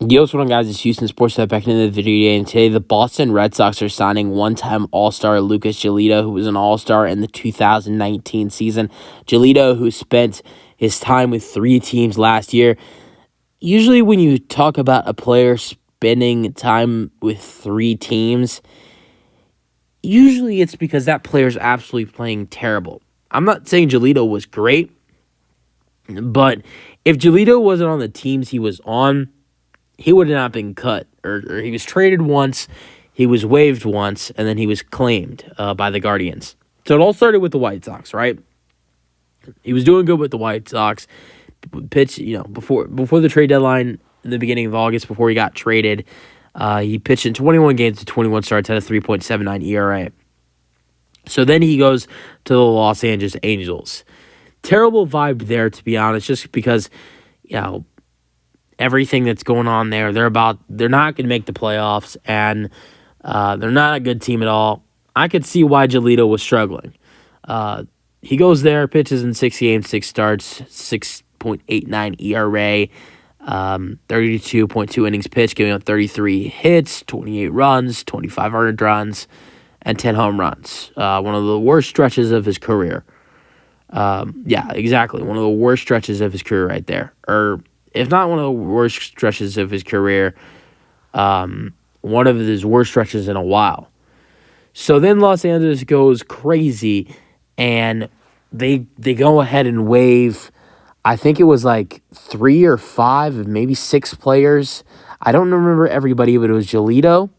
Yo, what's going on, guys? It's Houston Sports Net back into the video today, and today the Boston Red Sox are signing one-time All-Star Lucas Giolito, who was an All-Star in the 2019 season. Giolito, who spent his time with 3 teams last year. Usually when you talk about a player spending time with 3 teams, usually it's because that player's absolutely playing terrible. I'm not saying Giolito was great, but if Giolito wasn't on the teams he was on, he would have not been cut, or he was traded once, he was waived once, and then he was claimed by the Guardians. So it all started with the White Sox, right? He was doing good with the White Sox. Pitched, before the trade deadline in the beginning of August, before he got traded, he pitched in 21 games to 21 starts, had a 3.79 ERA. So then he goes to the Los Angeles Angels. Terrible vibe there, to be honest, just because, everything that's going on there. They're not going to make the playoffs, and they're not a good team at all. I could see why Giolito was struggling. He goes there, pitches in 6 games, 6 starts, 6.89 ERA, 32.2 innings pitched, giving up 33 hits, 28 runs, 25 earned runs, and 10 home runs. One of the worst stretches of his career. Yeah, exactly. One of the worst stretches of his career right there. Or if not one of the worst stretches of his career, one of his worst stretches in a while. So then Los Angeles goes crazy, and they go ahead and waive, I think it was like 3 or 5, maybe 6 players. I don't remember everybody, but it was Giolito.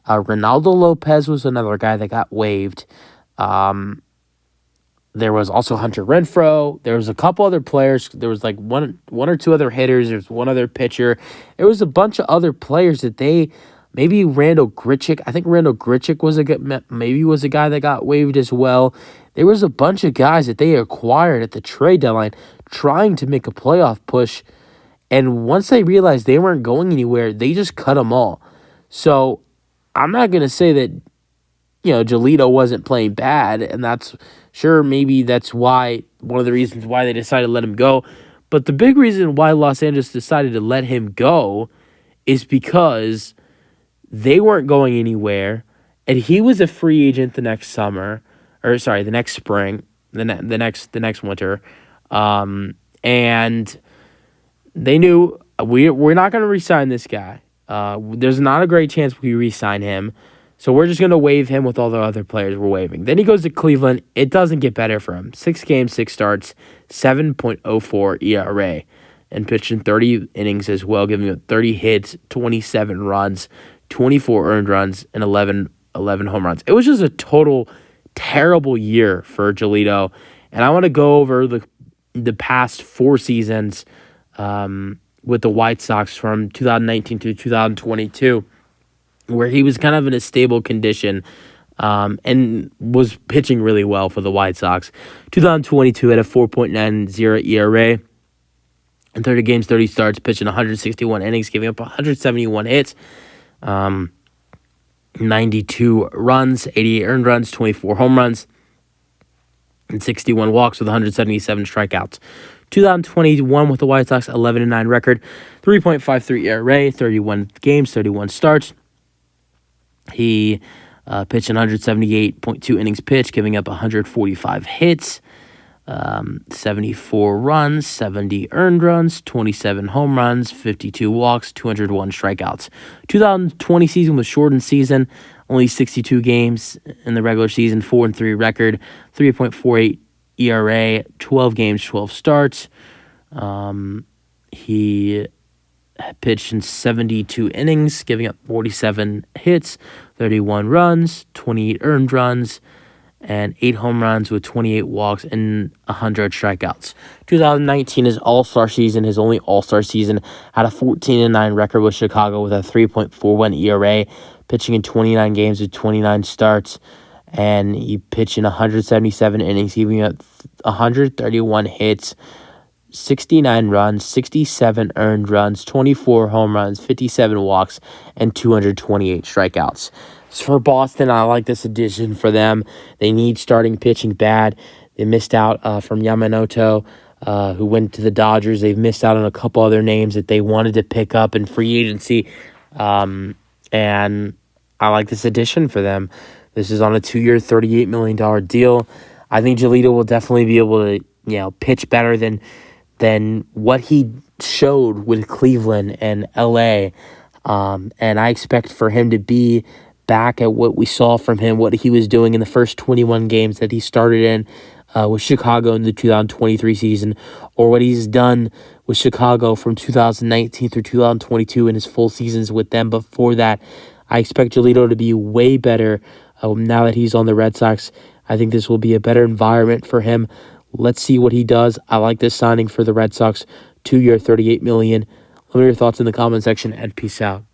Ronaldo Lopez was another guy that got waived. There was also Hunter Renfroe. There was a couple other players. There was like one or two other hitters. There was one other pitcher. There was a bunch of other players that maybe Randall Grichuk. I think Randall Grichuk was a guy that got waived as well. There was a bunch of guys that they acquired at the trade deadline trying to make a playoff push. And once they realized they weren't going anywhere, they just cut them all. So I'm not going to say that, Giolito wasn't playing bad, and maybe that's why, one of the reasons why they decided to let him go. But the big reason why Los Angeles decided to let him go is because they weren't going anywhere, and he was a free agent the next spring, the next winter. And they knew we're not going to re-sign this guy. There's not a great chance we re-sign him. So we're just going to waive him with all the other players we're waiving. Then he goes to Cleveland. It doesn't get better for him. 6 games, 6 starts, 7.04 ERA, and pitched in 30 innings as well, giving up 30 hits, 27 runs, 24 earned runs, and 11 home runs. It was just a total terrible year for Giolito. And I want to go over the past 4 seasons with the White Sox from 2019 to 2022. Where he was kind of in a stable condition and was pitching really well for the White Sox. 2022 had a 4.90 ERA in 30 games, 30 starts, pitching 161 innings, giving up 171 hits, 92 runs, 88 earned runs, 24 home runs, and 61 walks with 177 strikeouts. 2021 with the White Sox, 11-9 record, 3.53 ERA, 31 games, 31 starts. He pitched 178.2 innings pitched, giving up 145 hits, 74 runs, 70 earned runs, 27 home runs, 52 walks, 201 strikeouts. 2020 season was shortened season, only 62 games in the regular season, 4-3 record, 3.48 ERA, 12 games, 12 starts. He pitched in 72 innings, giving up 47 hits, 31 runs, 28 earned runs, and 8 home runs with 28 walks and 100 strikeouts. 2019, his all-star season, his only all-star season, had a 14-9 record with Chicago with a 3.41 ERA, pitching in 29 games with 29 starts, and he pitched in 177 innings, giving up 131 hits, 69 runs, 67 earned runs, 24 home runs, 57 walks, and 228 strikeouts. So for Boston, I like this addition for them. They need starting pitching bad. They missed out from Yamamoto. who went to the Dodgers. They've missed out on a couple other names that they wanted to pick up in free agency. And I like this addition for them. This is on a 2-year, $38 million deal. I think Giolito will definitely be able to, pitch better than what he showed with Cleveland and LA. And I expect for him to be back at what we saw from him, what he was doing in the first 21 games that he started in with Chicago in the 2023 season, or what he's done with Chicago from 2019 through 2022 in his full seasons with them before that. I expect Giolito to be way better now that he's on the Red Sox. I think this will be a better environment for him. Let's see what he does. I like this signing for the Red Sox, 2-year, $38 million. Let me know your thoughts in the comment section, and peace out.